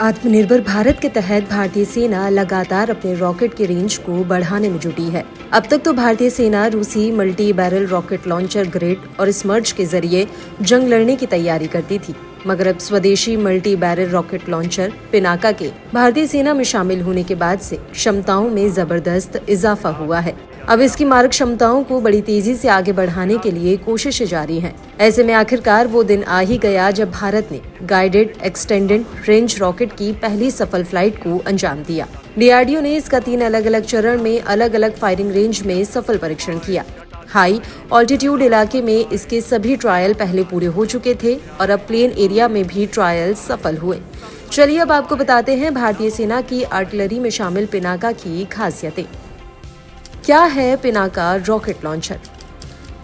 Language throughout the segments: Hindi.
आत्मनिर्भर भारत के तहत भारतीय सेना लगातार अपने रॉकेट की रेंज को बढ़ाने में जुटी है। अब तक तो भारतीय सेना रूसी multi barrel rocket launcher grade और स्मर्च के जरिए जंग लड़ने की तैयारी करती थी, मगर अब स्वदेशी multi barrel rocket launcher Pinaka के भारतीय सेना में शामिल होने के बाद से क्षमताओं में जबरदस्त इजाफा हुआ है। अब इसकी मारक क्षमताओं को बड़ी तेजी से आगे बढ़ाने के लिए कोशिशें जारी हैं। ऐसे में आखिरकार वो दिन आ ही गया जब भारत ने गाइडेड एक्सटेंडेड रेंज रॉकेट की पहली सफल फ्लाइट को अंजाम दिया। डीआरडीओ ने इसका 3 अलग अलग चरण में अलग अलग फायरिंग रेंज में सफल परीक्षण किया। हाई ऑल्टीट्यूड इलाके में इसके सभी ट्रायल पहले पूरे हो चुके थे और अब प्लेन एरिया में भी ट्रायल सफल हुए। चलिए अब आपको बताते हैं भारतीय सेना की आर्टिलरी में शामिल पिनाका की खासियतें। क्या है Pinaka rocket launcher?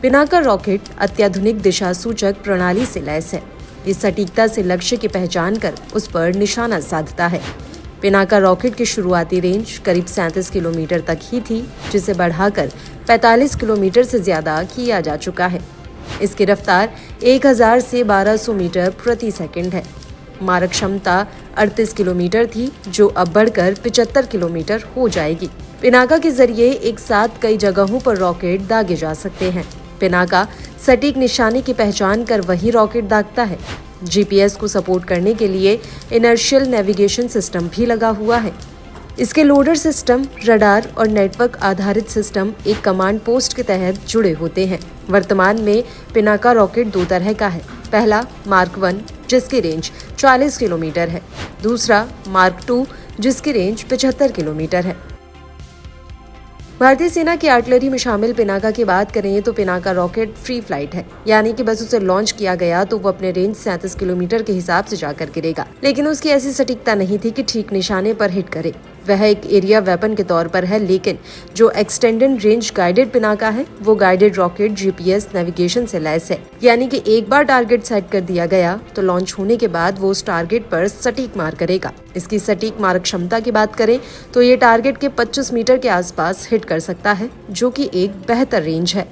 Pinaka rocket अत्याधुनिक दिशा सूचक प्रणाली से लैस है। ये सटीकता से लक्ष्य की पहचान कर उस पर निशाना साधता है। पिनाका रॉकेट की शुरुआती रेंज करीब 37 किलोमीटर तक ही थी, जिसे बढ़ाकर 45 किलोमीटर से ज्यादा किया जा चुका है। इसकी रफ्तार 1000 से 1200 मीटर प्रति सेकंड है। मारक क्षमता 38 किलोमीटर थी, जो अब बढ़कर 75 किलोमीटर हो जाएगी। पिनाका के जरिए एक साथ कई जगहों पर रॉकेट दागे जा सकते हैं। पिनाका सटीक निशाने की पहचान कर वही रॉकेट दागता है। जीपीएस को सपोर्ट करने के लिए इनर्शियल नेविगेशन सिस्टम भी लगा हुआ है। इसके लोडर सिस्टम, रडार और नेटवर्क आधारित सिस्टम एक कमांड पोस्ट के तहत जुड़े होते हैं। वर्तमान में पिनाका रॉकेट 2 तरह का है। पहला मार्क 1, जिसकी रेंज 40 किलोमीटर है। दूसरा मार्क 2, जिसकी रेंज 75 किलोमीटर है। भारतीय सेना की आर्टिलरी में शामिल पिनाका की बात करें तो पिनाका रॉकेट फ्री फ्लाइट है, यानी कि बस उसे लॉन्च किया गया तो वो अपने रेंज 37 किलोमीटर के हिसाब से जाकर गिरेगा। लेकिन उसकी ऐसी सटीकता नहीं थी कि ठीक निशाने पर हिट करे। वह एक एरिया वेपन के तौर पर है, लेकिन जो एक्सटेंडेड रेंज गाइडेड पिनाका है वो गाइडेड रॉकेट जीपीएस नेविगेशन से लैस है, यानी कि एक बार टारगेट सेट कर दिया गया तो लॉन्च होने के बाद वो उस टारगेट पर सटीक मार करेगा। इसकी सटीक मारक क्षमता की बात करें तो ये टारगेट के 25 मीटर के आसपास हिट कर सकता है, जो कि एक बेहतर रेंज है।